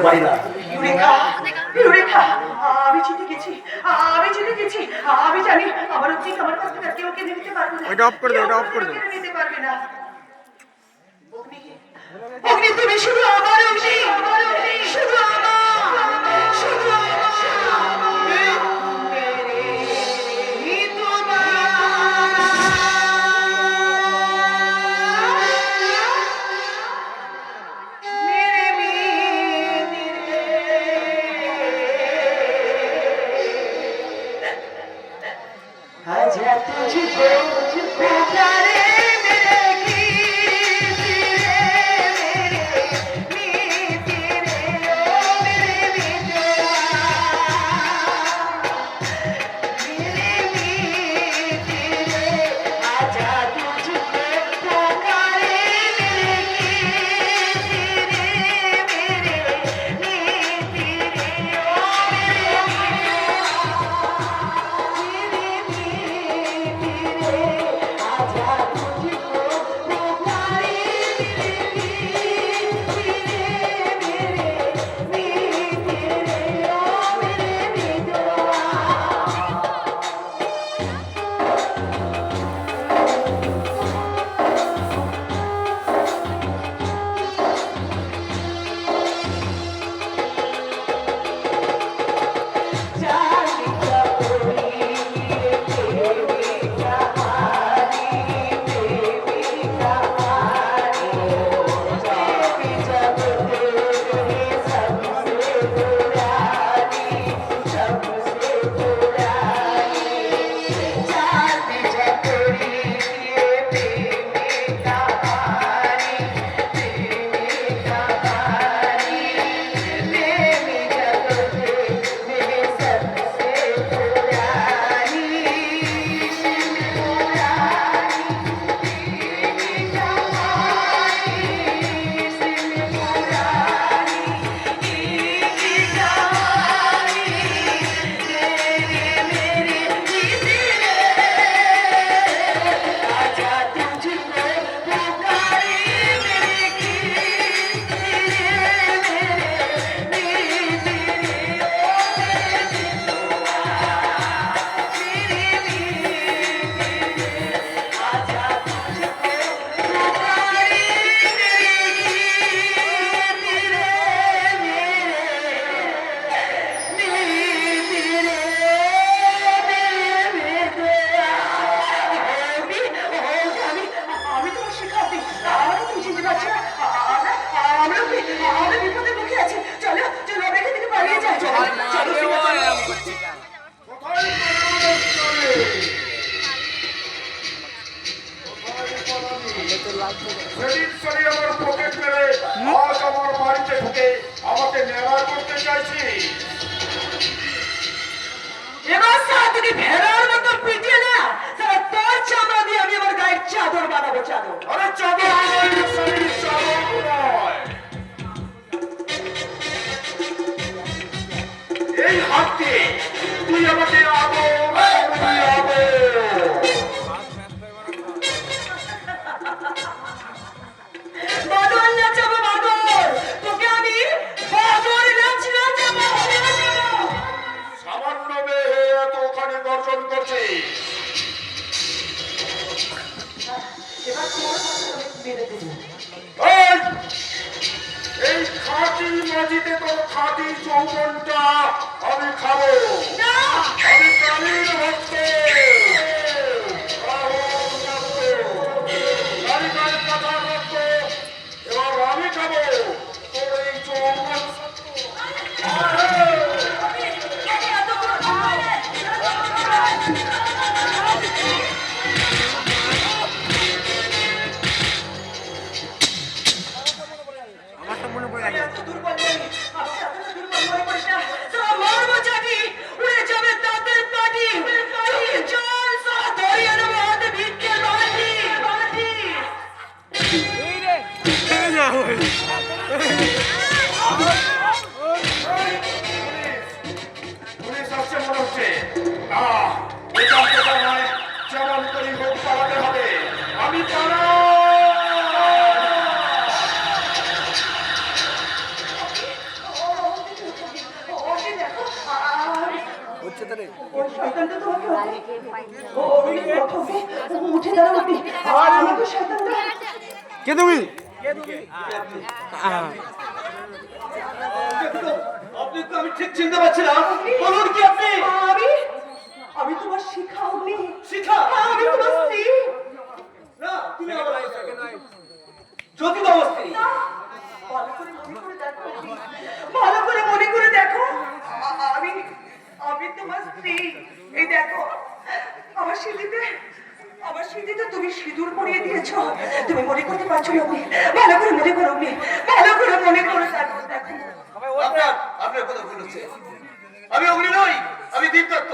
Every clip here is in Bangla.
পারি না। ইউরেকা, ইউরেকা, আমি জিতে গেছি, আমি জিতে গেছি। আমি জানি আমার অগ্নি আমার কাছ থেকে কেউ কেড়ে নিতে পারবে না। ওইটা অফ করে দাও, ওটা অফ করে দাও। কেড়ে নিতে পারবে না। অগ্নি, অগ্নি তুমি শুধু আমার অগ্নি, আমার অগ্নি, শুধু আমার, শুধু আমার। आजा तुझको पुकारे मेरे गीत रे मेरे मीत रे ओ मेरे मितवा मेरे मीत रे आजा तुझको पुकारे मेरे गीत रे मेरे मीत रे ओ मेरे সেদিন চলে আমার পকেট মেরে আজ আমার বাড়িতে ঢুকে আমাকে নেড়া করতে চাইছি। এবার সারা থেকে ভেড়ার মতো পিটিয়ে না সারা তোর চামড়া দিয়ে আমি আমার গায়ের চাদর বানাবো চাদর। আরে চাদর নয়, শাড়ির চাদর নয়। এই হাত দিয়ে তুই আমাকে আদর করবি আদর। বাদর নাচাবো বাদর, তোকে আমি বাদর নাচাবো। সামান্য মেয়ে এতখানি দর্শন করছে। এবার তোমার সাথে আমি বেঁধে দেবো। এই খাঁটি মাটিতে তোর খাঁটি যৌবনটা আমি খাবো। আমি কালীর ভক্ত, কালীর কথার ভক্ত। এবার আমি খাবো তোর এই যৌবন। পুলিশ আসছে মনে হচ্ছে। না, এটা নয়, যেমন করি হোক পালাতে হবে। আমি পালা ওই শয়তানটা তোমাকে উঠে দাঁড়াও আপনি আমাকে শয়তানটা কে তুমি? আপনি তো আমি ঠিক চিনতে পারছি না। বলুন কি আপনি? আমি আমি তোমার শিখা অগ্নি শিখা? আমি তোমার স্ত্রী না, তুমি আমার যদি তো আমার স্ত্রী। ভালো করে মনে করে দেখো ভালো করে মনে করে দেখো আমি আমি তোমার স্ত্রী এই দেখো আমার সিঁথিতে তুমি সিঁদুর পরিয়ে দিয়েছো তুমি মনে করতে পারছো না অগ্নি ভালো করে মনে করো অগ্নি ভালো করে মনে করে দেখো দেখো আপনার কথা ভুল হচ্ছে। আমি অগ্নি নই, আমি দীপদত্ত।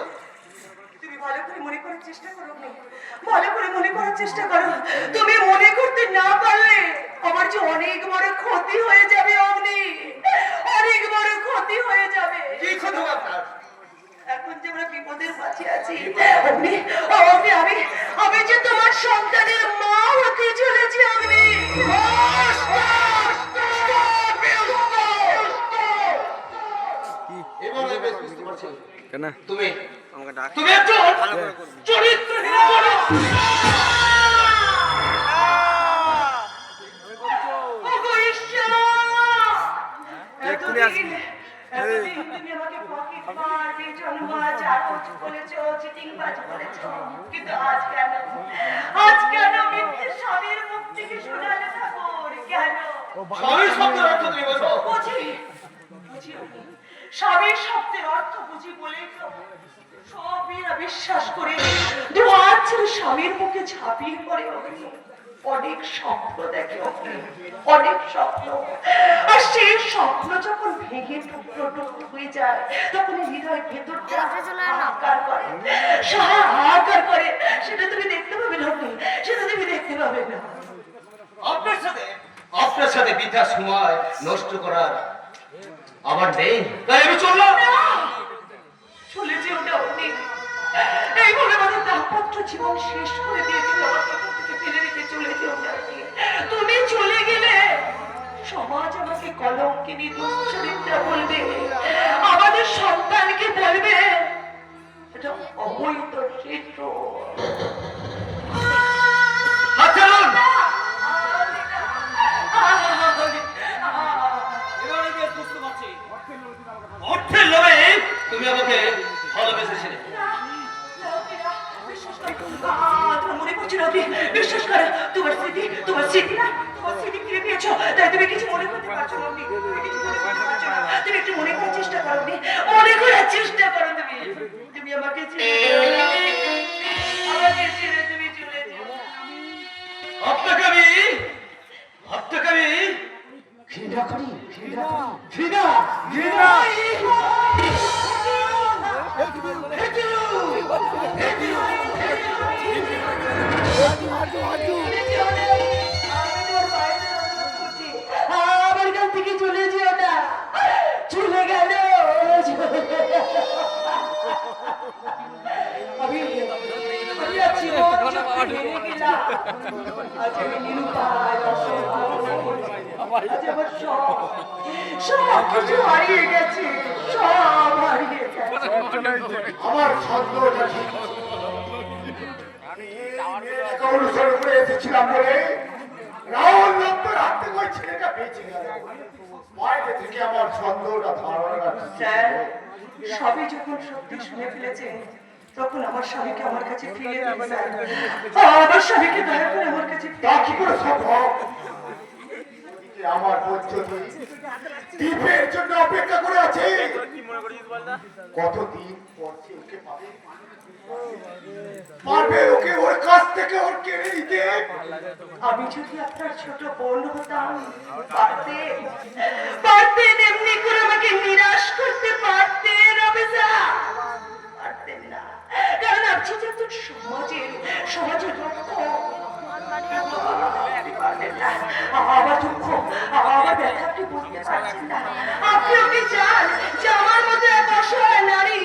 তুমি ভালো করে মনে করার চেষ্টা করো অগ্নি ভালো করে মনে করার চেষ্টা করো তুমি মনে করতে না পারলে আমার যে অনেক বড় ক্ষতি হয়ে যাবে অগ্নি অনেক বড় ক্ষতি হয়ে যাবে কি ক্ষতি হবে আপনার? এখন যে আমরা বিপদের মাঝে আছি অগ্নি অগ্নি আমি যে তোমার সন্তানের মা হতে চলেছি অগ্নি এবার আমি বেশ বুঝতে পারছি। কেন তুমি আমাকে ডাক? তুমি একজন চরিত্রহীন বলো। ওগো ঈশ্বর! এক্ষুনি আসবি। এতদিন তুমি আমাকে পকেটমার, বেজন্মার, চাটুজ বলেছো, চিটিংবাজ বলেছো। কিন্তু আজ কেন? আজ কেন মিথ্যে স্বামীর মুখ থেকে শোনালে ঠাকুর? কেন? স্বামীর শব্দের অর্থ তুমি বোঝো? বুঝি আমি। স্বামীর শব্দের অর্থ বুঝি বলেই তো সব মেয়েরা বিশ্বাস করে দুয়ার ছেড়ে স্বামীর মুখে ঝাঁপিয়ে পড়ে অগ্নি। অনেক স্বপ্ন দেখে অগ্নি, অনেক স্বপ্ন। আর সেই স্বপ্ন যখন ভেঙে টুকরো টুকরো হয়ে যায় তখন হৃদয় ভেতর হাহাকার করে, হাহাকার করে। সেটা তুমি দেখতে পাবে না অগ্নি, সেটা তুমি দেখতে পাবে না। আপনার সাথে বৃথা সময় নষ্ট করার আমার নেই, তাই আমি চললাম। চলে যেও না অগ্নি। এইভাবে আমাদের দাম্পত্য জীবন শেষ করে দিয়ে তুমি আমার জীবন থেকে ফেলে রেখে চলে যেও না অগ্নি। তুমি চলে গেলে সমাজ আমাকে কলঙ্কিনী দুশ্চরিত্রা বলবে, আমাদের সন্তানকে বলবে এটা অবৈধ শিশু। হাত ছাড়ুন। অর্থের লোভে তুমি আমাকে ভালোবেসেছিলে। মনে করছি না আপনি বিশ্বাস করে তোমার স্মৃতি না তোমার স্মৃতি ফিরে পেয়েছো তাই তুমি কিছু মনে করতে পারছো না আপনি, তুমি কিছু মনে করতে পারছো না। তুমি একটু মনে করার চেষ্টা করো আপনি, মনে করার চেষ্টা করো তুমি। তুমি আমাকে ছেড়ে তুমি চলে যাও। আপনাকে আমি ঘৃণা করি, ঘৃণা। আমার কাছ থেকে চলে যেও না, চলে গেল। আমি আছি আজ আমি নিরুপায়, অসহায়। আজ আমার সব কিছু হারিয়ে গেছে, সব হারিয়ে গেছে। আমার ছন্দটা ঠিক অনুসরণ করে এসেছিলাম বলে রাহুল দত্তর হাত থেকে ওই ছেলেটা বেঁচে গেল। বাইরে থেকে আমার ছন্দটা ধারণা স্যার, সবই যখন সত্যি শুনে ফেলেছে তখন আমার স্বামীকে আমার কাছে ফিরিয়ে দিন স্যার। আমার স্বামীকে দয়া করে আমার কাছে তা কি করে সম্ভব? এদিকে আমার পদ্ধতি দ্বীপের জন্য অপেক্ষা করে আছে। কতদিন পর সে ওকে পাবে? পারবে ওকে ওর কাছ থেকে ওর কেড়ে নিতে? আমি যদি আপনার ছোট বোন হতাম পারতেন এমনি করে আমাকে নিরাশ করতে পারতেন অফিসার? পারতেন না, কারণ আপনি যখন সমাজের লক্ষ্য পারবেন না। আমার দুঃখ আমার ব্যথা আপনি বুঝতে পারছেন না। আপনি ওকে চান যে আমার মতো এক অসহায় নারী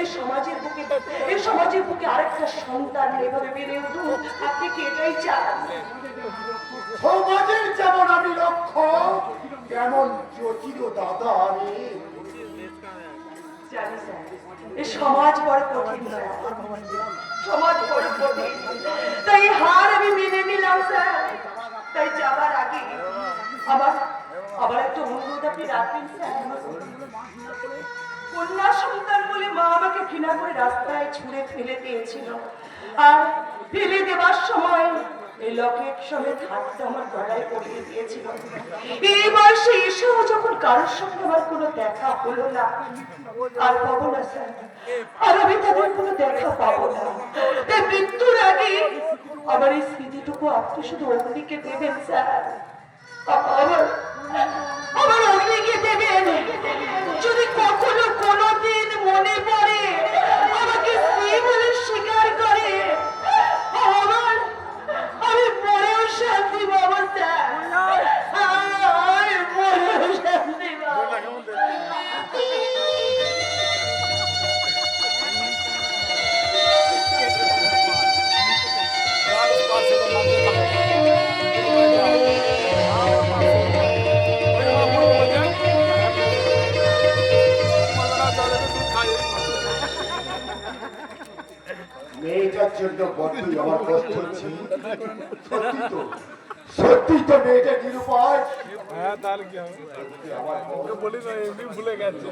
এই সমাজের বুকে আরেকটা সন্তান এভাবে বেড়ে উঠুক, আপনি কি এটাই চান? সমাজের যেমন আমি লক্ষ্য তেমন জটিল দাদা আমি। জানি স্যার, এ সমাজ বড় কঠিন স্যার, সমাজ বড় কঠিন। তাই হার আমি মেনে নিলাম স্যার। তাই যাবার আগে আবার আবার একটা অনুরোধ আপনি রাখবেন স্যার। কন্যা সন্তান বলে মা আমাকে ঘৃণা করে রাস্তায় ছুঁড়ে ফেলে দিয়েছিল, আর ফেলে দেওয়ার সময় এই লকেট সমেত হাতটা আমার গলায় পরিয়ে দিয়েছিল। এই বয়সে এসেও যখন কারোর সঙ্গে আমার কোনো দেখা হলো না, আর পাবো না স্যার, আর আমি তাদের কোনো দেখা পাবো না। তাই মৃত্যুর আগে আমার এই স্মৃতিটুকু আপনি শুধু অগ্নিকে দেবেন স্যার, আমার অগ্নিকে দেবেন। যদি কখনো কোনোদিন মনে পড়ে আমাকে স্ত্রী বলে স্বীকার করে, আমি মরেও শান্তি পাবো স্যার, আমি মরেও শান্তি পাবো। মেয়েটার জন্য বড্ডই আমার কষ্ট হচ্ছে। সত্যি তো মেয়েটা নিরুপায়। হ্যাঁ তাহলে কি হবে? ওকে বলি না, এমনি ভুলে গেছে।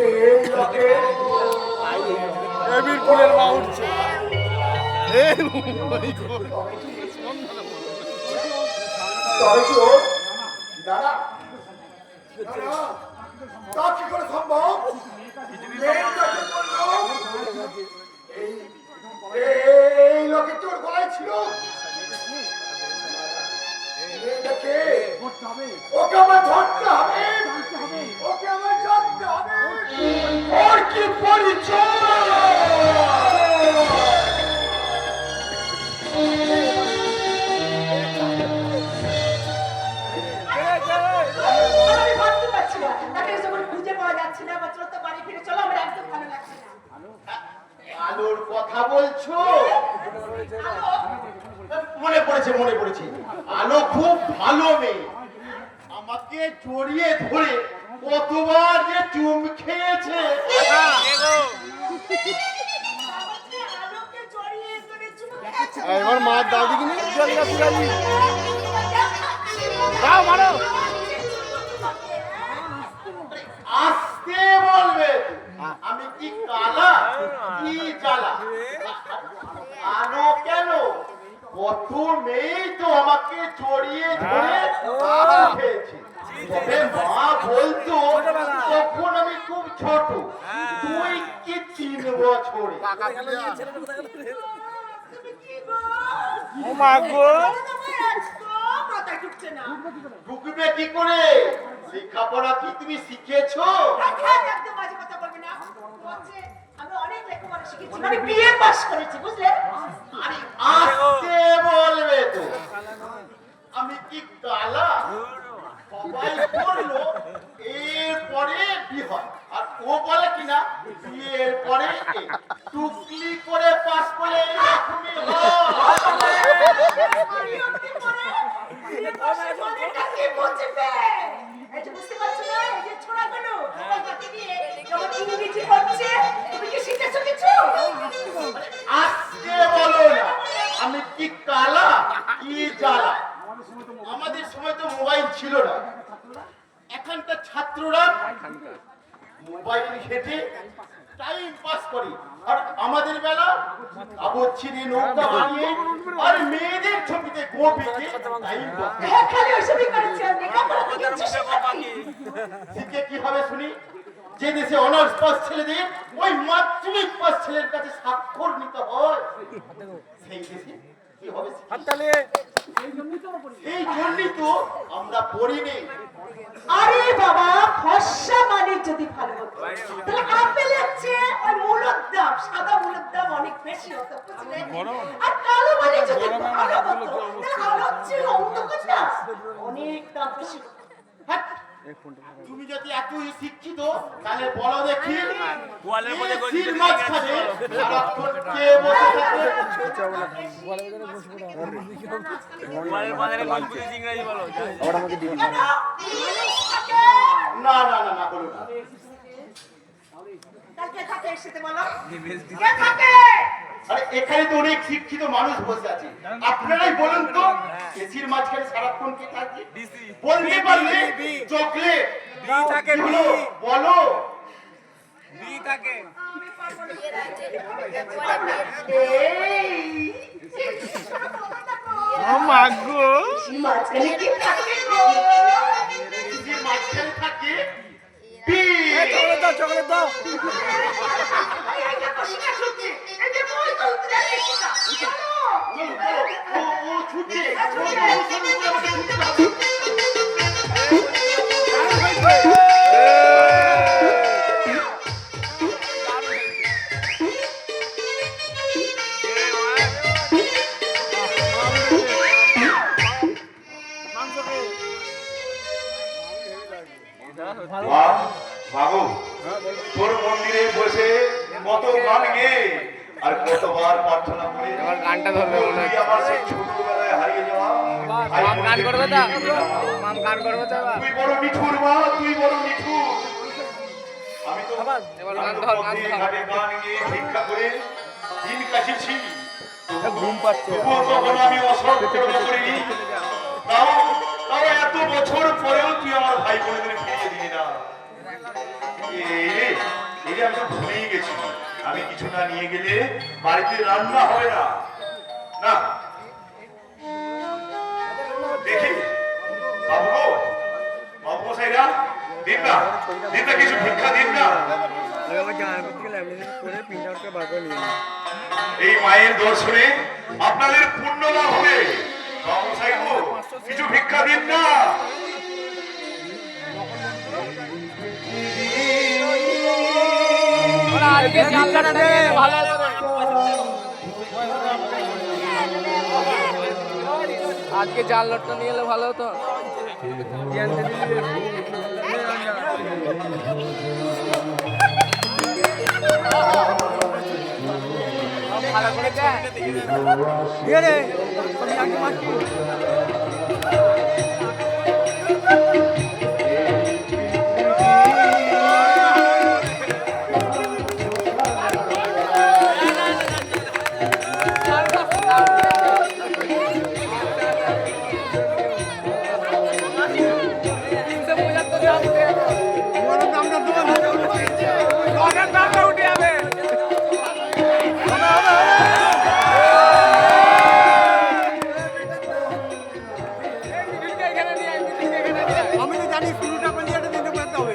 এই লোকে এবির ফুলের মা উঠছে। তবে কি ও দাদা দাদা তা কি করে সম্ভব? মেয়েটাকে বললাম, এই লোকে তোর গলায় ছিল। মেয়েটাকে ওকে আমার ধরতে হবে, ওকে আমার জানতে হবে ওর কি পরিচয়। আমি ভাবতে পারছি না, তাকে যখন খুঁজে পাওয়া যাচ্ছে না, বা চলো তো বাড়ি ফিরে চলো, আমার একদম ভালো লাগছে না। আলোর কথা বলছো? মনে পড়েছে, মনে পড়েছে। আলো খুব ভালো মেয়ে, আমাকে জড়িয়ে ধরে কতবার যে চুম খেয়েছে। আলোকে জড়িয়ে ধরে চুমু খেয়েছে। এবার মার দাও দিকে নিয়ে দাও, মারো। আসতে বলবে, আমি কি কালা কি জ্বালা? আলো কেন, কত মেয়ে তো আমাকে জড়িয়ে ধরে খেয়েছে। তবে মা বলতো তখন আমি খুব ছোট, 2 কি 3 বছরে। ও মা গো, মাথায় ঢুকছে না। ঢুকবে কি করে? লেখাপড়া কি তুমি শিখেছো? একদম বাজে কথা বলবি না। বলছে, আমি অনেক লেখাপড়া শিখেছি, আমি বিএ পাস করেছি, বুঝলে? আরে আসতে বলবে তো, আমি কি কালা? সবাই বললো এরপরে বিয়ে হয়, আর ও বলে কিনা বিয়ের পরে টুকলি করে পাস করে এরকমই হয়। বুঝতে পারছো না, এই যে ছোড়া কেন তোমাকে দিয়ে কেমন ইংরেজি হচ্ছে, তুমি কি শিখেছো কিছু? আসতে বলো না, আমি কি কালা কি জ্বালা? আমাদের সময় তো মোবাইল ছিল না, এখানকার ছাত্ররা মোবাইল ঘেটে টাইম পাস করে, আর আমাদের বেলা কাগজ ছিঁড়ে নৌকা বানিয়ে আর মেয়েদের ছবিতে গোপিতে টাইম পাস। হ্যাঁ, খালি ওইসবই করেছি, আর লেখাপড়া তো কিচ্ছু শেখায়নি। শিখে কি হবে শুনি? যে দেশে অনার্স পাস ছেলেদের ওই মাধ্যমিক পাস ছেলের কাছে স্বাক্ষর নিতে হয়, সেই দেশে কি হবে? এই জন্যই তো আমরা পড়িনি। আরে বাবা, ফর্সা মানে যদি ভালো হতো, তাহলে আপেলের চেয়ে ওই মূলর দাম, সাদা মূলর দাম অনেক বেশি হতো, বুঝলে? আর কালো মানে যদি ভালো হতো, তাহলে আলোর চেয়ে অন্ধকারটা অনেক দাম বেশি হতো। হ্যাঁ, তুমি যদি এতই শিক্ষিত তাহলে বলো দেখি ওয়ালের মধ্যে এই সিল মাঝখানে সারাক্ষণ কে বসে থাকে? ওয়ালের বাজারে গল্প ইংরেজি বলো না না না না বলো না। তা কে থাকে এর সাথে বলো? কে থাকে? আরে এখানে তো অনেক শিক্ষিত মানুষ বসে আছে, আপনারাই বলুন তো এসির মাঝখানে সারাক্ষণ কে থাকে? বলতে পারলে চকলেট বি থাকে, কি হলো? বলো। বি থাকে মাগো মাঝখানে কি থাকে গো? এসির মাঝখানে থাকে বি। চকলেট দাও এই দেখো শিখা ছুটছে। এই যে মই তো জানি শিখা। চলো। চলো, চলো। ও ছুটছে, ও অনুসরণ করে আমাকে ছুটতে হবে। বাবু তোর মন্দিরে বসে কত গান গেয়ে আর কতবার প্রার্থনা করে আমার গানটা ধরবে মনে তুই আমার সেই ছোটবেলায় হারিয়ে যাওয়া মাম গান করবে তো মাম গান করবে তো তুই বড় মিঠুর মা, তুই বড় মিঠুর। আমি তো এবার আমি গান তো ধর, পথে গান ধর। ঘাটে গান গেয়ে ভিক্ষা করে দিন কাটিয়েছি। ঘুম পাচ্ছে তবুও কখনো আমি অসৎ কর্ম করিনি। তাও তাও এত বছর পরেও তুই আমার ভাই বোনেদের ফিরিয়ে দিলি না। এই রে, এই রে, আমি তো ভুলেই গেছি। আমি কিছু না নিয়ে গেলে বাড়িতে রান্না হবে না। না দেখি বাবু গো, বাবু গোসাইরা দিন না, দিন না, কিছু ভিক্ষা দিন না। আমার জামা থেকে ল্যামিনেট করে প্রিন্ট আউট করে বার করে নিয়ে এই মায়ের দর্শনে আপনাদের পুণ্য লাভ হবে। বাবু গোসাই গো, কিছু ভিক্ষা দিন না। আজকে জানলাটা নিয়ে ভালো হতো রে। আজকে জাল লটটা নিয়ে এলে ভালো হতো। ভালো করে দেয়। আমি তো জানি শুরুটা করলে এটা দিতে পারতে হবে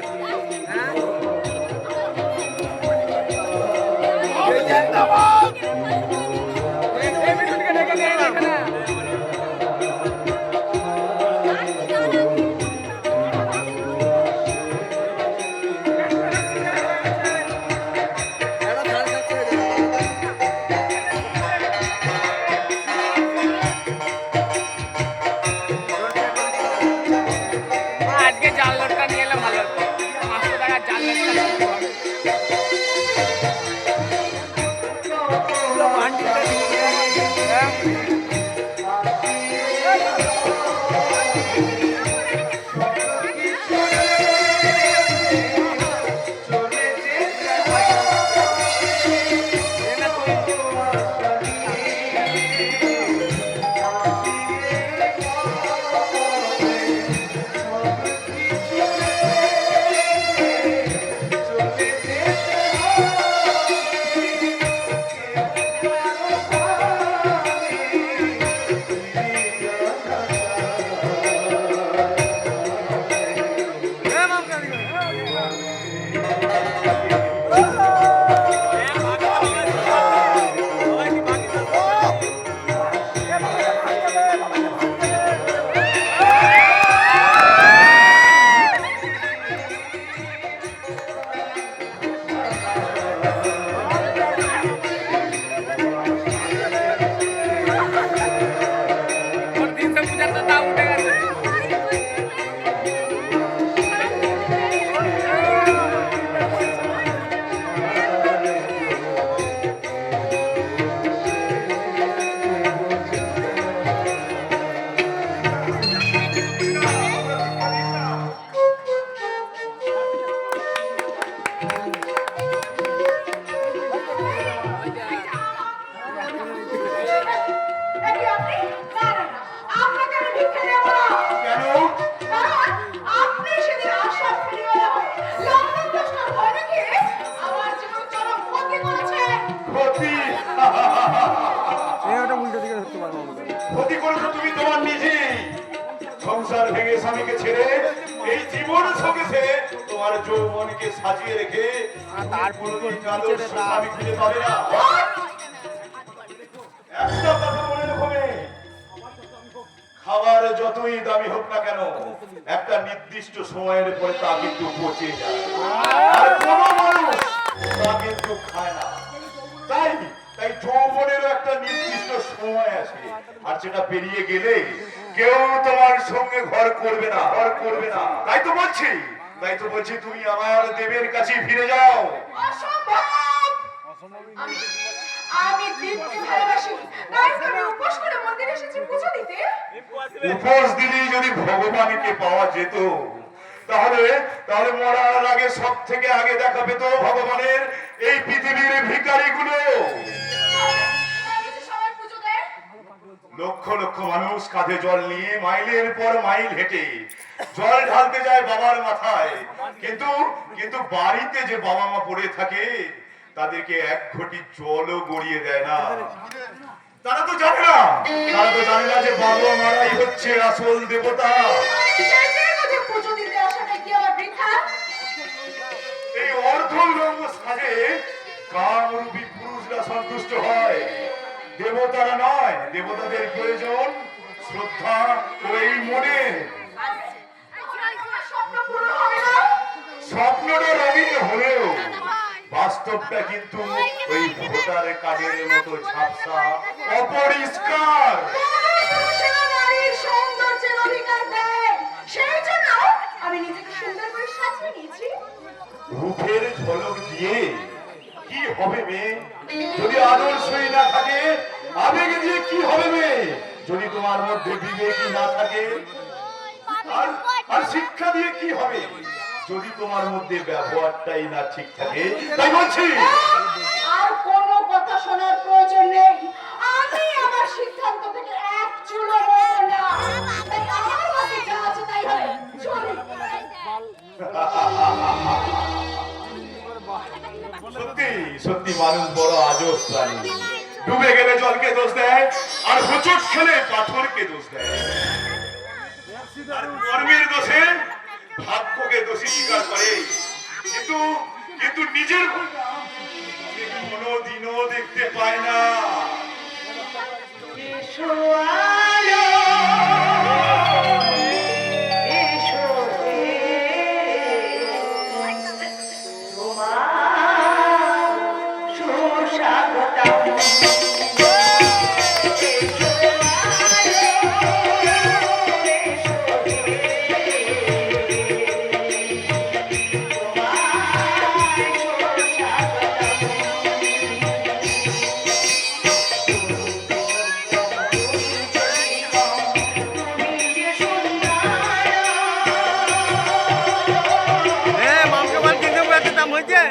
আজকে জাল লটটা নিয়ে এলে ভালো হতো। 500 টাকার জাল লটটা তুমি তোমার নিজেই সংসার ভেঙে স্বামীকে ছেড়ে এই জীবন শোকেছে তোমার যৌবনকে সাজিয়ে রেখে তারপর আদর্শ স্বামী খুঁজে পাবে না। একটা কথা মনে রাখবে, খাবার যতই দামি হোক না কেন একটা নির্দিষ্ট সময়ের পরে তা কিন্তু পচে যায়, আর কোনো মানুষ তা কিন্তু খায় না। তাই তাই যৌবনেরও একটা নির্দিষ্ট সময় আছে, আর সেটা পেরিয়ে গেলে কেউ তোমার সঙ্গে ঘর করবে না, ঘর করবে না। তাই তো বলছি তুমি আমার দেবের কাছে ফিরে যাও। অসম্ভব! আমি দিনকে ভালোবাসি, তাই তো আমি উপোস করে মন্দিরে এসেছি পুজো দিতে। উপোস দিলেই যদি ভগবানকে পাওয়া যেত, তাহলে তাহলে মরার আগে সব থেকে আগে দেখা পেত ভগবানের এই পৃথিবীর ভিখারিগুলো। সবাই পুজো দেয়, লক্ষ লক্ষ মানুষ কাঁধে জল নিয়ে মাইলের পর মাইল হেঁটে জল ঢালতে যায় বাবার মাথায়, কিন্তু কিন্তু বাড়িতে যে বাবা মা পড়ে থাকে তাদেরকে এক ঘটি জলও গড়িয়ে দেয় না। তারা তো জানে না যে বাবা মারাই হচ্ছে আসল দেবতা। পুজো দিতে আসাটা কি আমার বৃথা? এই অর্ধউলঙ্গ সাজে কামরূপী পুরুষরা সন্তুষ্ট হয়, দেবতারা নয়। দেবতাদের প্রয়োজন শ্রদ্ধা ও এই মনে। স্বপ্ন পূরণ হবে না। স্বপ্নটা রঙিন হলেও বাস্তবটা কিন্তু ওই ভোটার কার্ডের মতো ঝাপসা, অপরিষ্কার। পুরুষেরা নারীর সৌন্দর্যের অধিকার দেয়, সেই জন্য আমি নিজেকে সুন্দর করে সাজিয়ে নিয়েছি। রূপের ঝলক দিয়ে কি হবে মেয়ে যদি আদর্শই না থাকে? আবেগ দিয়ে কি হবে মেয়ে যদি তোমার মধ্যে বিবেকই না থাকে? আর শিক্ষা দিয়ে কি হবে যদি তোমার মধ্যে ব্যবহারটাই না ঠিক থাকে? তাই বলছি আর কোনো কথা শোনার প্রয়োজন নেই, আমি আমার সিদ্ধান্ত থেকে এক চুলো নড়ব না। তাই আমার কাছে যা আছে তাই হবে, চলি। সত্যি সত্যি মানুষ বড় আজব প্রাণী। ডুবে গেলে জলকে দোষ দেয়, আর হোঁচট খেলে পাথরকে দোষ দেয়, আর কর্মের দোষে ভাগ্যকে দোষী স্বীকার করে। কিন্তু কিন্তু নিজের ভুলটা সে কোনোদিনও দেখতে পায় না। এসো আলো, এসো তোমার সুস্বাগতম। মামকে বল কিনতে পারতে দাম হয়েছে।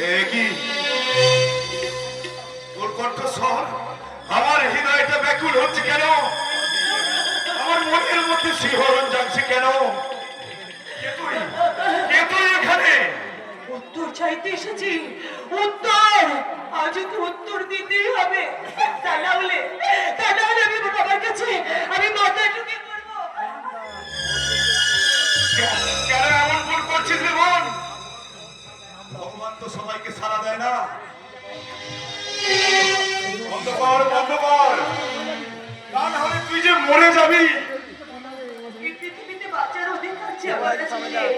এ কি তোর কণ্ঠস্বর আমার হৃদয়টা ব্যাকুল হচ্ছে কেন? আমার মনের মধ্যে শিহরণ জাগছে কেন? কে তুই এখানে? উত্তর চাইতে এসেছি, উত্তর। আজ তো উত্তর দিতেই হবে, তা না হলে আমি বাবার কাছে আমি মাথা ঢুকে পড়বো। কেন এমন ভুল করছিস রে বোন? ভগবান তো সবাইকে সাড়া দেয় না। বন্ধ কর, বন্ধ কর, তা না হলে তুই যে মরে যাবি। এই পৃথিবীতে বাঁচার অধিকার যে আমার কাছে নেই।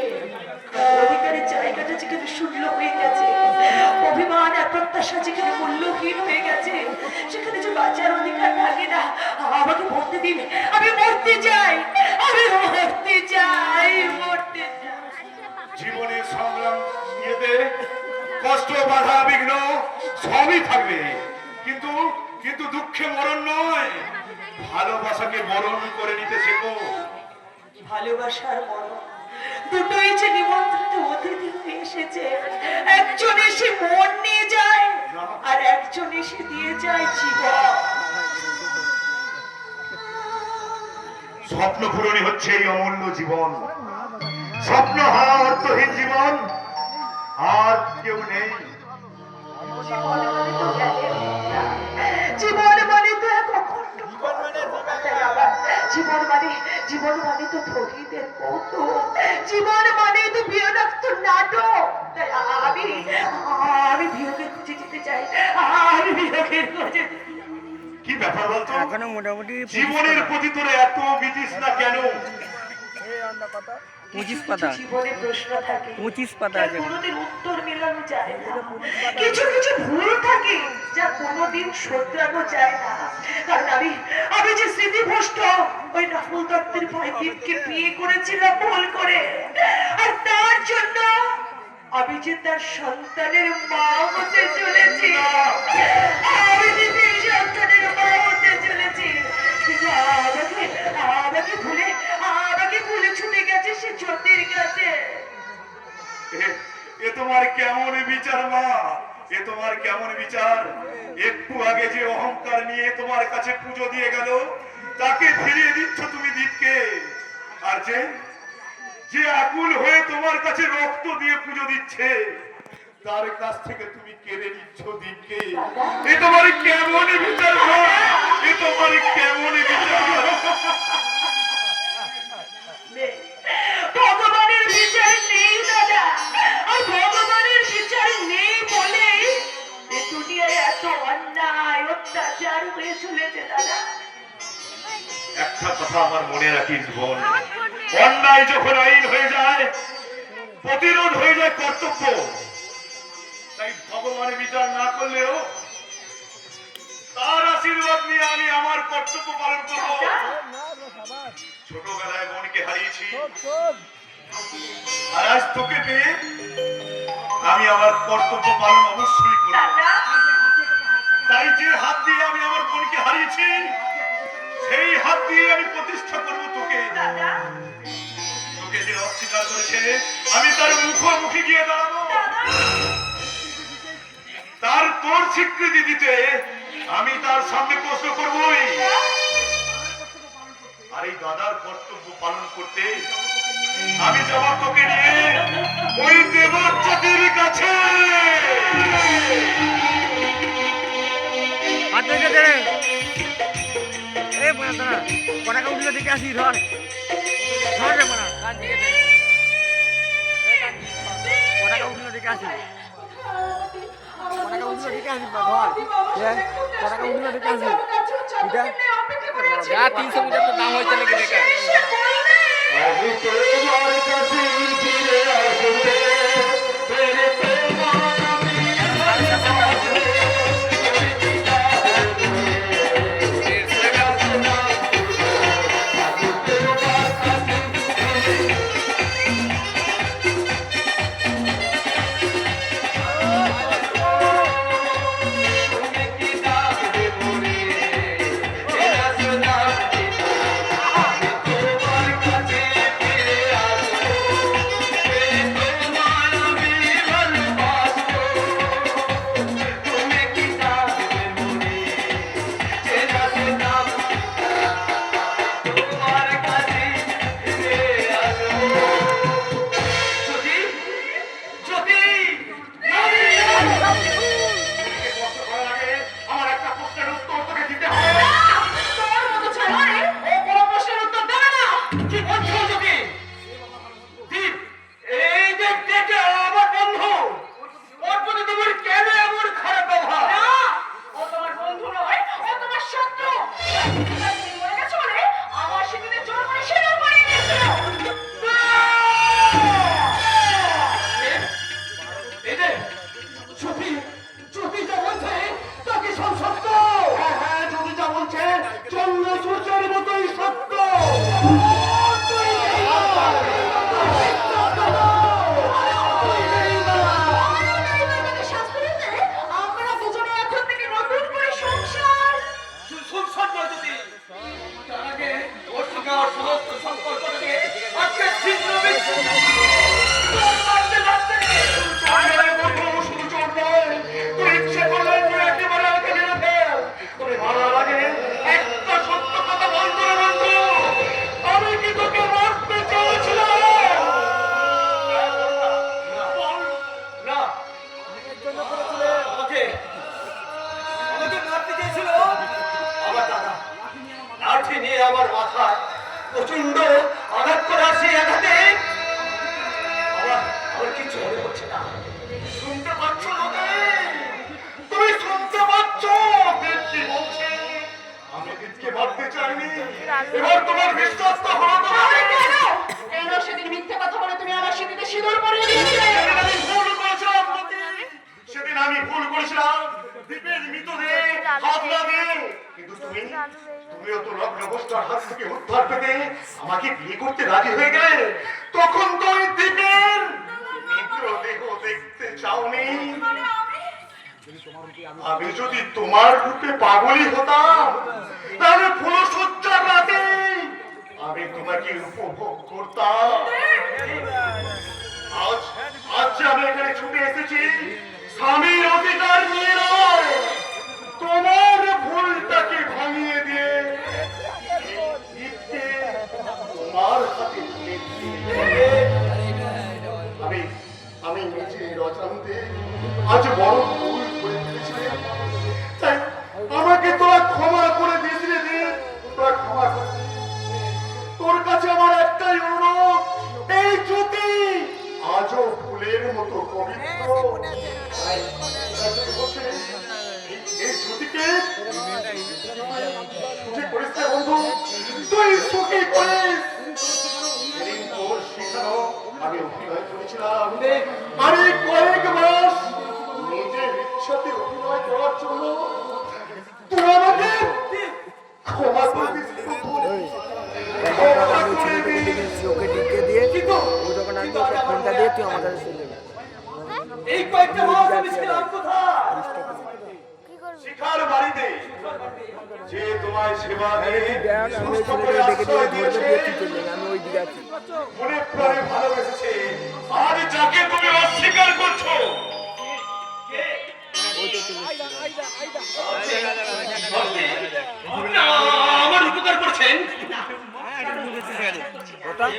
অধিকারের জায়গাটা যেখানে শূন্য হয়ে গেছে, অভিমান আর প্রত্যাশা যেখানে মূল্যহীন হয়ে গেছে, সেখানে যে বাঁচার অধিকার থাকে না। আমাকে মরতে দিন, আমি মরতে চাই, আমি মরতে চাই, মরতে চাই। জীবনের সংগ্রাম ইয়েতে কষ্ট, বাধা, বিঘ্ন সবই থাকবে, কিন্তু কিন্তু দুঃখে মরণ নয়, ভালোবাসাকে বরণ করে নিতে শেখো। ভালোবাসার মরণ দুটোই যে নিমন্ত্রিত অতিথি হয়ে এসেছে। একজন এসে মন নিয়ে যায়, আর একজন এসে দিয়ে যায় জীবন। স্বপ্ন পূরণই হচ্ছে এই অমূল্য জীবন। স্বপ্ন হওয়া অর্থহীন জীবন আর কেউ নেই। জীবন মানে তো এক অখণ্ড জীবন মানে তো ধনীদের কৌতুক, জীবন মানে তো বিয়োগাক্ত নাটক। তাই আমি বিয়োগের খুঁজে যেতে চাই, আমি বিয়োগের খুঁজে। কি ব্যাপার বলতো? এখনো মোটামুটি জীবনের প্রতি তোর এত বিতৃষ্ণা কেন? 25 পাতা। জীবনে প্রশ্ন থাকে, 25 পাতা আছে। কোনোদিন উত্তর মেলানো যায় না। কিছু কিছু ভুল থাকে যা কোনোদিন শোধরানো যায় না। কারণ আমি যে স্মৃতিভ্রষ্ট ওই রাহুল দত্তের ভাই দীপকে বিয়ে করেছিলাম ভুল করে, আর তার জন্য আমি যে তার সন্তানের মা হতে চলেছি। আমি যে সেই সন্তানের মা হতে চলেছি। কিন্তু আমাকে ভুলে ছুটে গেছে সে জ্যোতির কাছে। এ তোমার কেমন বিচার মা? এ তোমার কেমন বিচার? একটু আগে যে অহংকার নিয়ে তোমার কাছে পুজো দিয়ে গেল, তাকে ফিরিয়ে দিচ্ছ তুমি দীপকে। আর যে আকুল হয়ে তোমার কাছে রক্ত দিয়ে পুজো দিচ্ছে, তার কাছ থেকে তুমি কেড়ে নিচ্ছ দীপকে। এ তোমার কেমন বিচার মা? এ তোমার কেমন বিচার? ভগবানের বিচার নেই দাদা, আর ভগবানের বিচার নেই বলে এ দুনিয়ায় এত অন্যায় অত্যাচার হয়ে চলেছে দাদা। একটা কথা আমার মনে রাখিস বোন, অন্যায় যখন আইন হয়ে যায়, প্রতিরোধ হয়ে যায় কর্তব্য। তাই ভগবানের বিচার না করলেও তার আশীর্বাদ নিয়ে আমি আমার কর্তব্য পালন করব। ছোটবেলায় বোনকে হারিয়েছি, আর আজ তোকে পেয়ে আমি আমার কর্তব্য পালন অবশ্যই করব। দাদা তাই যে হাত দিয়ে আমি আমার বোনকে হারিয়েছি, সেই হাত দিয়ে আমি প্রতিষ্ঠা করবো তোকে। দাদা তোকে যে অস্বীকার করেছে, আমি তার মুখোমুখি গিয়ে দাঁড়াবো। তার তোর স্বীকৃতি দিতে আমি তার সামনে প্রশ্ন করবই। আর এই দাদার কর্তব্য পালন করতে আমি যাব তোকে নিয়ে ওই দেবজ্যোতির কাছে। হাতে গেছে এ বোনা দাঁড়া, কটাকা উঠলে দেখে আসি। ধর ধর রে বোনা, কটাকা উঠলে দেখে আসি। কটাকা উঠলে দেখে আসি, ধর কটাকা উঠলে দেখে আসি। যা 300 মিটার তো দাম হয়েছে নাকি দেখা। আমি তোমার কাছে ফিরে আসবো। নিয়ে আমার মাথায় প্রচন্ড আঘাত করে আসে। আঘাতে আমার কিছু মনে হচ্ছে না। শুনতে পাচ্ছ লোকে? তুমি শুনতে পাচ্ছ? কি বলছে? আমি দিদকে মারতে চাইনি। এবার তোমার বিশ্বাস তো হলো না। কেন সেদিন মিথ্যে কথা বলে তুমি আমার সিঁথিতে সিঁদুর পরিয়ে দিয়েছিলে? আমি ভুল করেছিলাম মতি। সেদিন আমি ভুল করেছিলাম দীপের মৃতদেহে হাত লাগিয়ে। কিন্তু তুমিও তো লগ্নবস্তার হাত থেকে উদ্ধার পেতে আমাকে বিয়ে করতে রাজি হয়ে গেলে। তখন তো ওই দীপের মৃতদেহ দেখতে চাওনি। আমি যদি তোমার রূপে পাগলই হতাম তাহলে ফুলসজ্জার রাতে আমি তোমাকে উপভোগ করতাম। আজ আমি এখানে ছুটে এসেছি স্বামীর অধিকার নিয়ে নয়, তোমার ভুলটাকে ভাঙিয়ে দিয়ে তোমার হাতে তুলে দিয়ে আমি নিজে অজান্তে আজ বড় ভুল করে ফেলেছিলাম। তাই আমাকে তোরা ক্ষমা করে দিয়েছিলে রে। তোরা ক্ষমা করে তোর কাছে আমার একটাই অনুরোধ, এই জ্যোতি আজও ফুলের মতো পবিত্র। এই জ্যোতিকে সুখী করিস না বন্ধু, তুই সুখী করিস। তোর শিখানো আমি অভিনয় করেছিলাম। আমি কয়েক মাস নিজের ইচ্ছাতে অভিনয় করার জন্য তুই আমাকে ক্ষমা করে দিস। ওকে ঢুকে দিয়ে ও যখন আসবে ওকে ফোনটা দিয়ে তুই আমার কাছে চলে যাবে। এই কয়েকটা মাস আমি ছিলাম কোথায়? শিখার বাড়িতে, যে তোমায় সেবা দিয়ে সুস্থ করে আশ্রয় দিয়েছে, আমি ওই দিকে আছি। মনে প্রাণে ভালোবেসেছে। আজ যাকে তুমি অস্বীকার করছো, আমার উপকার করছেন।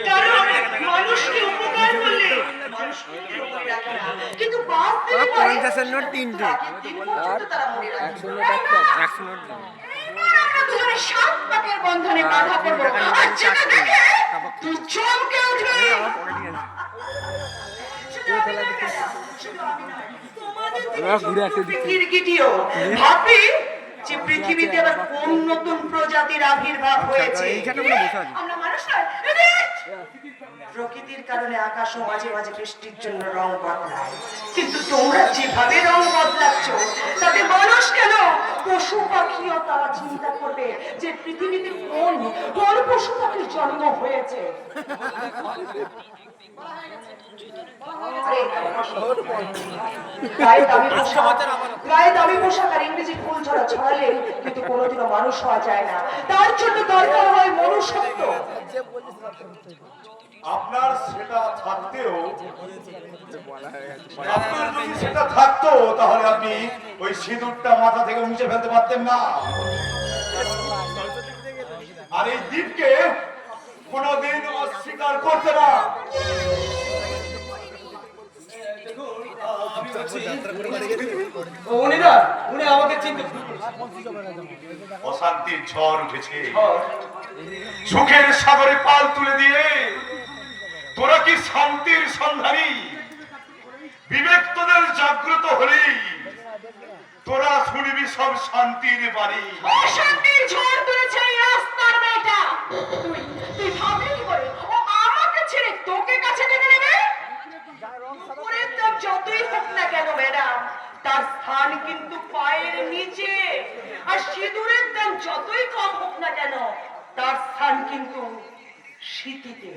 কারণ মানুষকে উপকার করলে মানুষকে উপকার রাখে না। কিন্তু বাদ দিলে পরে 50 নোট 3টে দিন পর্যন্ত তারা মনে রাখে। 100 নোট একটা 100 নোট আমরা দুজনে সাত পাকের বন্ধনে বাধা পড়বো। আর যেটা দেখে তুই চমকে উঠবি। শুধু আমি নয় দাদা, শুধু আমি নয়, তোমাদের থেকে কিরকিটিও ভাববি যে পৃথিবীতে আবার কোন নতুন প্রজাতির আবির্ভাব হয়েছে। আমরা মানুষ নয়, প্রকৃতির কারণে আকাশও মাঝে মাঝে বৃষ্টির জন্য রং বদলায়। কিন্তু তোমরা যেভাবে রং বদলাচ্ছ তাতে মানুষ কেন, পশু পাখিও তারা চিন্তা করবে যে পৃথিবীতে কোন কোন পশু পাখির জন্ম হয়েছে। গায়ে দামি পোশাক আর ইংরেজি ফুল ছড়া ছড়ালে কিন্তু কোনোদিনও মানুষ হওয়া যায় না। তার জন্য দরকার হয় মনুষ্যত্ব। আপনার সেটা থাকতেও, আপনার যদি সেটা থাকতো তাহলে আপনি ওই সিঁদুরটা মাথা থেকে মুছে ফেলতে পারতেন না। আর এই দ্বীপকে কোনোদিন অস্বীকার করতে না। অশান্তির ঝড় উঠেছে, সুখের সাগরে পাল তুলে দিয়ে তোরা কি শান্তির সন্ধানী? বিবেক তোদের জাগ্রত হলেই তোরা শুনবি সব শান্তির বাণী। অশান্তির ঝড় তুলেছে এই রাস্তার মেয়েটা। তুই ভাবলি কি করে ও আমাকে ছেড়ে তোকে কাছে টেনে নেবে? উপরের দাম যতই হোক না কেন ম্যাডাম, তার স্থান কিন্তু পায়ের নিচে। আর সিঁদুরের দাম যতই কম হোক না কেন, তার স্থান কিন্তু সিঁথিতে।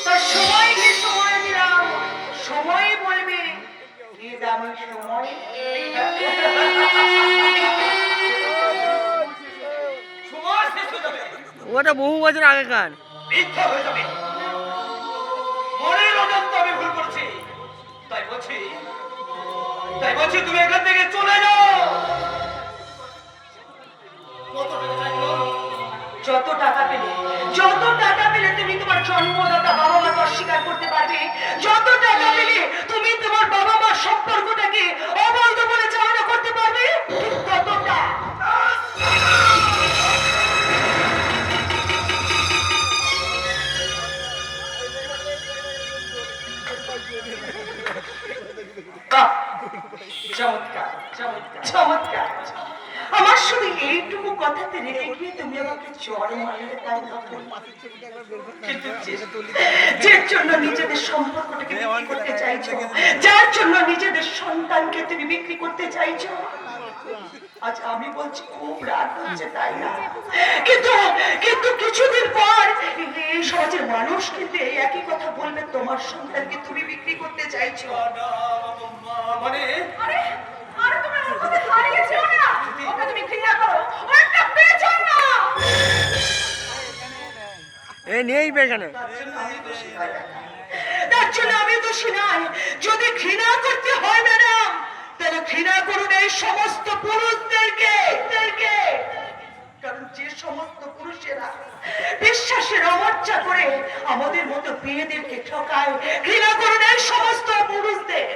তার সময়কে সময় দিলাম, সময় বলবে কি দামি সময়। সময় শেষ হয়ে যাবে, ওটা বহু বছর আগেকার। মিথ্যা হয়ে যাবে। মনের অজান্তে আমি ভুল করছি, তাই বলছি তুমি এখান থেকে চলে যাও। যত টাকা পেলে তুমি তোমার জন্মদাতা বাবা মাকে অস্বীকার করতে পারবে। যত টাকা পেলে তুমি তোমার বাবা মার সম্পর্কটাকে অবৈধ বলে চালনা করতে পারবে। ততটা চমৎকার চমৎকার চমৎকার। আমার শুধু এইটুকু কথাতে রেখে গিয়ে তুমি আমাকে চড় মারলে তাই না? কিন্তু যার জন্য নিজেদের সম্পর্কটাকে বিক্রি করতে চাইছো, যার জন্য নিজেদের সন্তানকে তুমি বিক্রি করতে চাইছো, আজ আমি বলছি খুব রাগ হচ্ছে তাই না? কিন্তু কিন্তু কিছুদিন পর এই সমাজের মানুষ কিন্তু এই একই কথা বলবে, তোমার সন্তানকে তুমি বিক্রি করতে চাইছো। মানে আরে আরে তুমি ওর কথা হারিয়ে যেও না, ওকে তুমি ঘৃণা করো, ও একটা বেজন না। এই নেই বেখানে তার জন্য আমি দোষী নাই। যদি ঘৃণা করতে হয় ম্যাডাম, তাহলে ঘৃণা করুন এই সমস্ত পুরুষদেরকে। কারণ যে সমস্ত পুরুষেরা বিশ্বাসের অমর্যাদা করে আমাদের মতো মেয়েদেরকে ঠকায়, ঘৃণা করুন এই সমস্ত পুরুষদের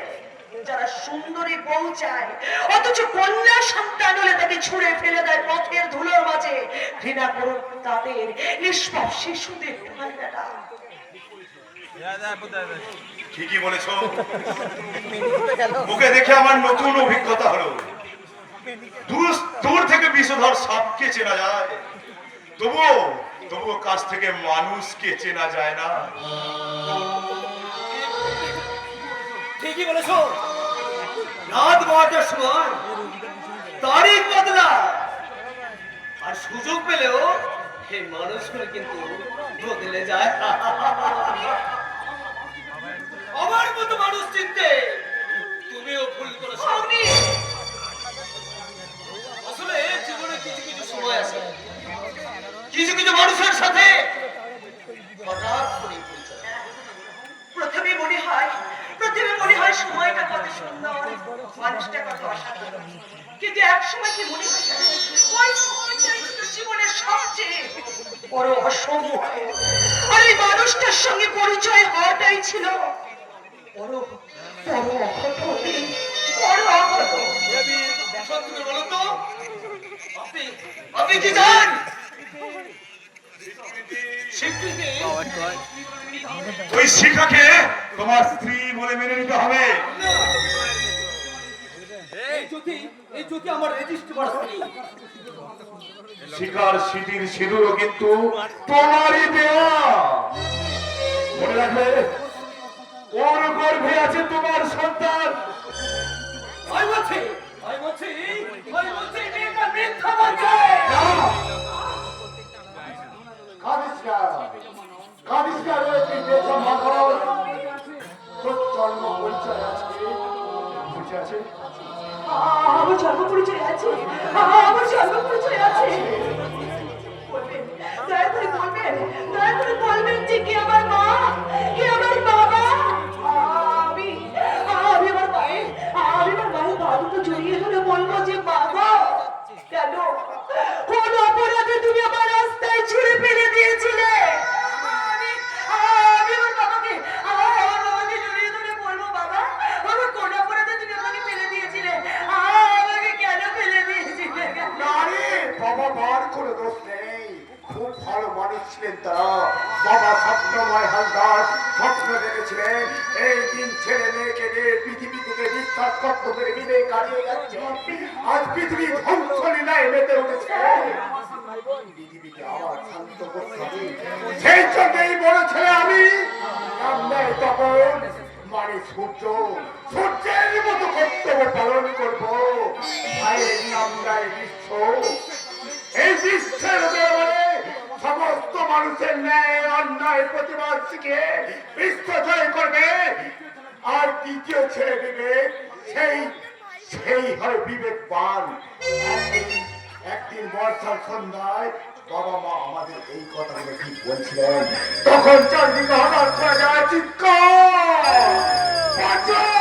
যারা সুন্দরী বউ চায় অথচ কন্যা সন্তান হলে তাকে ছুঁড়ে ফেলে দেয় পথের ধুলোর মাঝে। ঘৃণা করুন তাদের নিষ্পাপ শিশুদের। ঠিকই বলেছো, ওকে দেখে আমার নতুন অভিজ্ঞতা হলো। দূর থেকে বিষধর সাপকে চেনা যায়, তবুও কাছ থেকে মানুষকে চেনা যায় না। ঠিকই বলেছো, রাত 12টার সময় তারিখ বদলা, আর সুযোগ পেলেও এই মানুষগুলো কিন্তু বদলে যায়। আমার মতো মানুষ চিনতে তুমিও ভুল করেছো। আসলে জীবনে কিছু কিছু সময় আছে, কিছু কিছু মানুষের সাথে হঠাৎ করে পরিচয়। প্রথমে মনে হয় সময়টা কত সুন্দর, মানুষটা কত অসাধারণ, কিন্তু এক সময় কি মনে হয় জানো, ওই সময়টাই ছিল জীবনের সবচেয়ে বড় অসময়। আর এই মানুষটার সঙ্গে পরিচয় হওয়াটাই ছিল বড় বড় অঘটন, বড় অঘটন। সত্যি করে বলো তো, আপনি কি জান? স্বীকৃতি। ওই শিখাকে তোমার স্ত্রী বলে মেনে নিতে হবে। এই জ্যোতি আমার রেজিস্ট্রি করা স্ত্রী। শিখার স্মৃতির সিঁদুরও কিন্তু তোমারই দেওয়া। মনে রাখবে, ওর গর্ভে আছে তোমার সন্তান। আমি বলছি মেয়েটা মিথ্যা বলছে। আমার জন্ম পরিচয় আছে, আমার জন্ম পরিচয় আছে। বলবেন, দয়া করে বলবেন যে কে আমার মা, কে আমার বাবা। আমি আমার মায়ের বাবুকে জড়িয়ে ধরে বলবো যে বাবা, কেন কোন অপরাধে তুমি আমার রাস্তায় ছুঁড়ে ফেলে দিয়েছিলে? আমি আমার বাবাকে জড়িয়ে ধরে বলবো, বাবা আমার কোন অপরাধে তুমি আমাকে ফেলে দিয়েছিলে, আমাকে কেন ফেলে দিয়েছিলে? আরে বাবা, মার কোনো দোষ নেই, খুব ভালো মানুষ ছিলেন তারা। বাবা স্বপ্নময় হালদার স্বপ্ন দেখেছিলেন এই দিন ছেলে মেয়েকে নিয়ে পৃথিবী থেকে বিশ্বাস করতে পেরে বিবেক হারিয়ে যাচ্ছে। আজ পৃথিবী ধ্বংসলীলায় মেতে উঠেছে, পৃথিবীকে আবার শান্ত করতে হবে। সেই জন্যই বড় ছেলে আমি তখন মানে সূর্যের মতো কর্তব্য পালন করবো। ভাইয়ের নামটাই বিশ্ব, এই বিশ্বের দরবারে সমস্ত মানুষের ন্যায় অন্যায় প্রতিবাদ শিখে বিশ্ব জয় করবে। আর দ্বিতীয় ছেলে বিবেক, সেই হয় বিবেকবান। একদিন বর্ষার সন্ধ্যায় বাবা মা আমাদের এই কথাগুলো ঠিক বলছিলেন, তখন চারদিকে হঠাৎ করা যায় চিৎকার, বাঁচাও!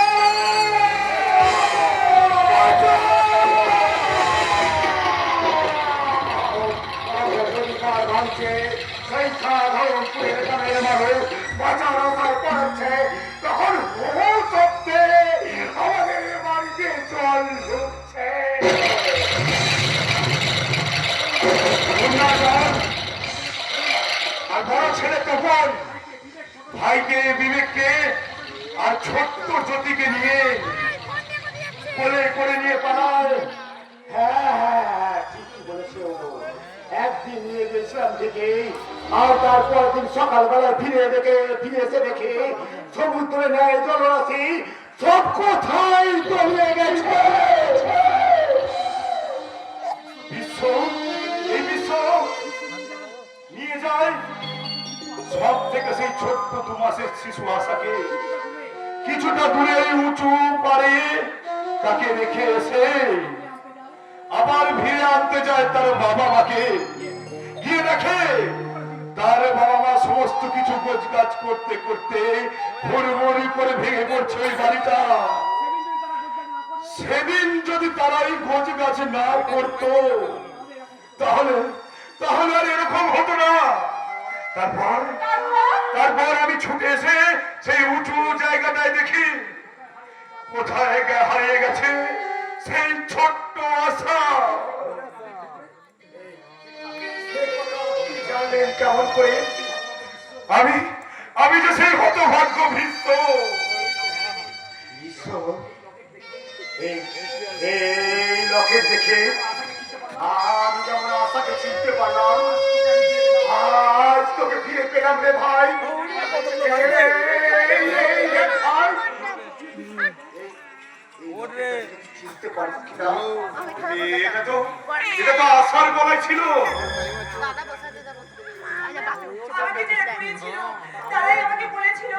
তখন আমাদের বাড়িতে জল ঢুকছে। আর বড় ছেলে তখন ভাইকে, বিবেককে আর ছোট্ট জ্যোতিকে নিয়ে কোলে করে নিয়ে পালায়। হ্যাঁ, ঠিকই বলেছো। একদিন নিয়ে গেছিলাম ঠিকই, আর তারপর দিন সকালবেলা ফিরে এসে দেখি সমুদ্রে নেয় জলরাশি সব কোথায় তলিয়ে গেছে। বিশ্ব, এই বিশ্ব নিয়ে যায় সব থেকে সেই ছোট্ট 2 মাসের শিশু আশাকে কিছুটা দূরে উঁচু পারে তাকে রেখে এসে আবার ভিড়ে আনতে যায় তার বাবা মাকে। গিয়ে দেখে তার বাবা মা সমস্ত কিছু গোছগাছ করতে করতে ভোরভোরি করে ভেঙে পড়ছে ওই বাড়িটা। সেদিন যদি তারা এই গোছগাছ না করতো তাহলে তাহলে আর এরকম হতো না। তারপর আমি ছুটে এসে সেই উঁচু জায়গাটায় দেখি কোথায় হারিয়ে গেছে সেই ছোট্ট আশা। জানলেন কেমন করে? আমি যে সেই হতভাগ্য ভীষ্ম। এই লকেট দেখে আমি যেমন আশাকে চিনতে পারলাম, আজ তোকে ফিরে পেলাম রে ভাই। চিনতে পারিস কিনা? এটা তো আশার গলায় ছিল। আমাকে যারা করেছিল, তারাই আমাকে বলেছিল,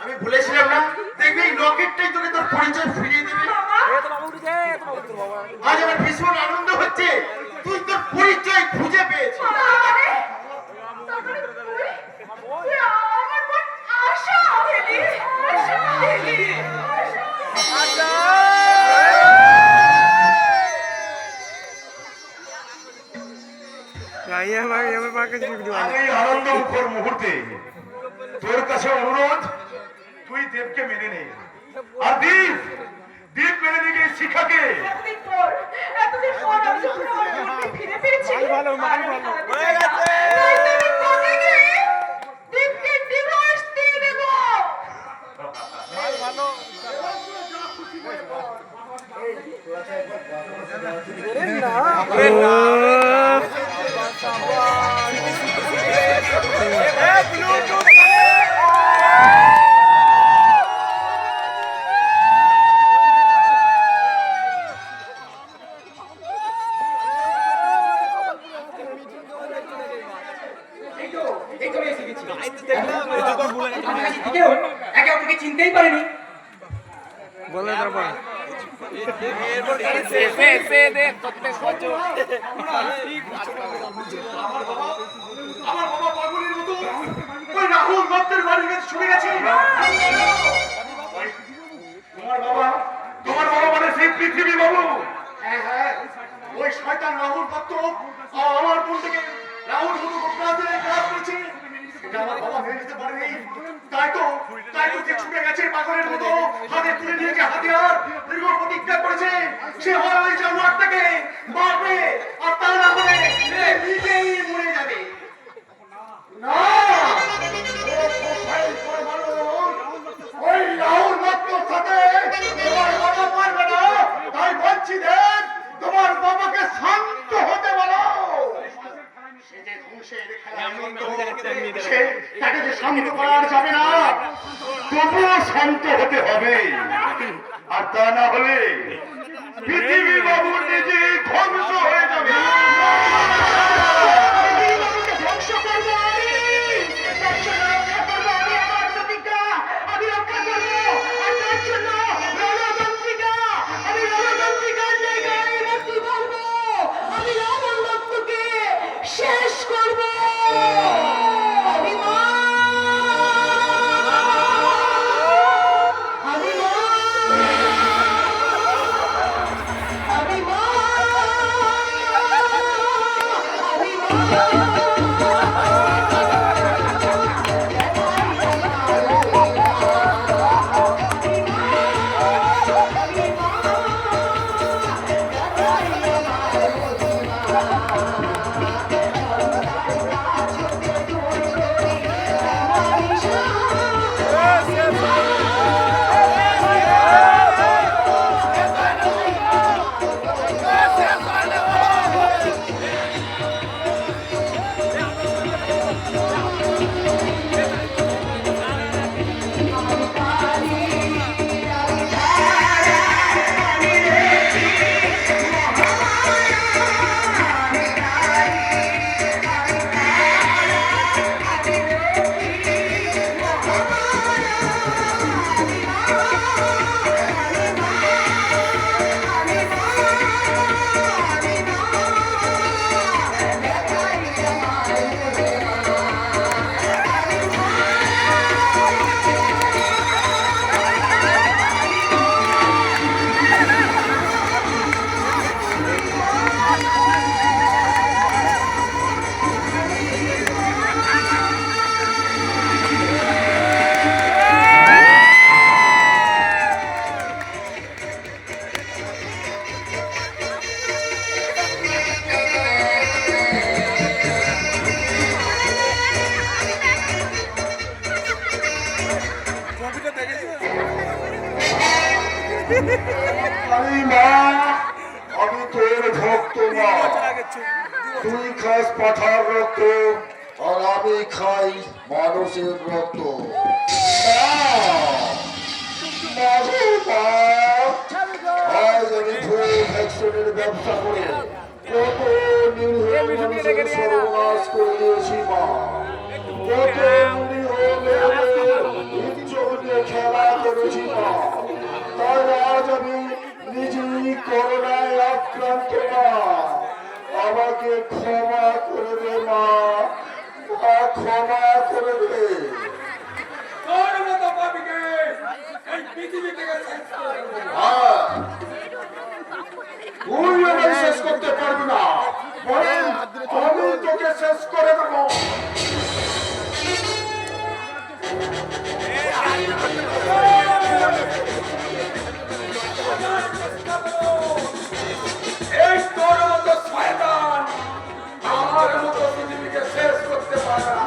আমি বলেছিলাম না, দেখবি এই লকেটটাই তোকে তোর পরিচয় ফিরিয়ে দেবে। আজ আমার ভীষণ আনন্দ হচ্ছে, তুই তোর পরিচয় খুঁজে পেয়েছিস। আর এই আনন্দ মুখর মুহূর্তে তোর কাছে অনুরোধ, তুই দেবকে মেনে নে। আর দীপ মেনে নিয়ে শিখাকে এতদিন পর আমি যখন আমার বোনকে ফিরে পেয়েছি, হয়ে গেছে। দীপকে ডিভোর্স দিয়ে দেব। একে অপরকে চিনতেই পারেনি। বলে তারপর আমার বাবা পাগলের মতো ওই রাহুল দত্তের বাড়ির কাছে ছুটে গেছে। তোমার বাবা মানে সেই পৃথিবী বাবু। হ্যাঁ, ওই শয়তান রাহুল দত্ত আমার বোন থেকে রাহুল মতো কাজ করেছে। সেটা আমার বাবা মেনে নিতে পারেনি। তাই তো যে ছুটে গেছে পাগলের মতো, হাতে তুলে নিয়েছে হাতিয়ার, দীর্ঘ প্রতিজ্ঞা করেছে সে হয় ওই জানোয়ারটাকে মারবে, আর তা না হলে নিজেই মরে যাবে। না, ওই রাহুল দত্তর সাথে তোমার বাবা পারবে না। তাই বলছি দেখ, তোমার বাবাকে শান্ত হতে বলো। সে যে ধ্বংসের খেলায় আনন্দ করছে, তাকে যে শান্ত করা যাবে না, তবুও শান্ত হতে হবে। আর তা না হলে পৃথিবী বাবু নিজে ধ্বংস হয়ে যাবে। ধ্বংস করবো আমার প্রতিজ্ঞা, আমি রক্ষা করবো। আর তার জন্য আমি রণতন্ত্রিকার জায়গায় ভর্তি করবো। আমি রাবণ দত্তকে শেষ করবো। আরে মা, আমি তোর ভক্ত মা। তুই খাস পাঠার রক্ত আর আমি খাই মানুষের রক্ত। মা, মা গো মা, আজ আমি ফুল ভ্যাকসিনের ব্যবসা করে কত নিরীহ মানুষের সর্বনাশ করে দিয়েছি মা। কত নিরীহ মেয়েদের ইজ্জত নিয়ে খেলা করেছি মা। তাই আজ আমি নিজেই করোনায় আক্রান্ত মা। আমাকে ক্ষমা করে দে মা, মা ক্ষমা করে দে। তোর মতো পাপিকে এই পৃথিবী থেকে শেষ করে দেবো। হ্যাঁ, তুই আমাকে শেষ করতে পারবি না, বরং আমি তোকে শেষ করে দেবো। এই তোর মতো শয়তান আমার মতো পৃথিবীকে শেষ করতে পারে না।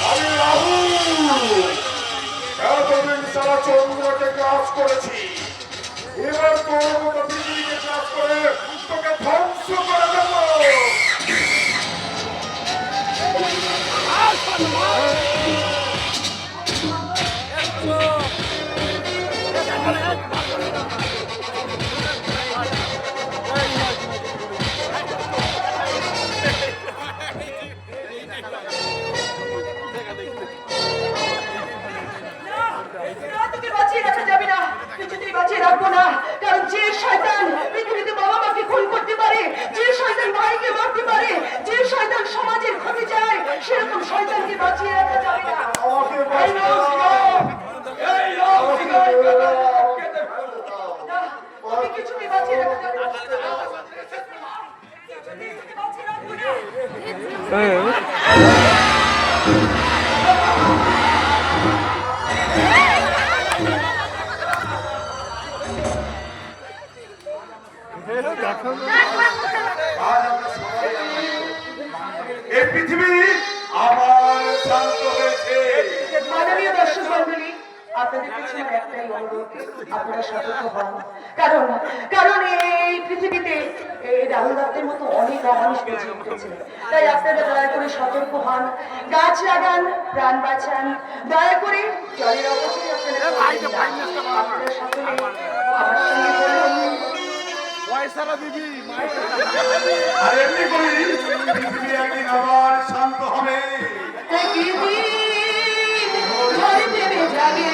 আমি রাহুল, এতদিন সারা চন্দ্রকে গ্রাস করেছি, এবার তোর মতো পৃথিবীকে গ্রাস করে তোকে ধ্বংস করে দেবো। না, তোকে বাঁচিয়ে রাখা যাবে না, কিছুতেই বাঁচিয়ে রাখবো না। কারণ যে শয়তান পৃথিবীতে বাবা মাকে খুন করতে পারে, যে শয়তান ভাইকে মারতে পারে, যে শয়তান সমাজের ক্ষতি চায়, সেরকম শয়তানকে বাঁচিয়ে রাখা যাবে না। আমাকে এই নাও সিগারেট। এই লোক সিগারেট খেতে না, তোকে কিছুতেই বাঁচিয়ে রাখা যাবে না। কিছুতেই তোকে বাঁচিয়ে রাখবো না। এই পৃথিবী আবার শান্ত হয়েছে। মাননীয় দর্শক মন্ডলী, আপনাদের কাছে আমার একটাই অনুরোধ, আপনারা সতর্ক হন। কারণ কারণ এই পৃথিবীতে এই রাহুল দত্তের মতো অনেক অমানুষ বেঁচে উঠেছে। তাই আপনারা দয়া করে সতর্ক হন, গাছ লাগান, প্রাণ বাঁচান। দয়া করে জলের অপচয় আপনারা করবেন না। আপনারা সকলে আমার সঙ্গে বলুন, পয়সাটা দিবি আর এমনি করি পৃথিবী একদিন আবার শান্ত হবে। একদিন ঝড়ে দেবে জাগে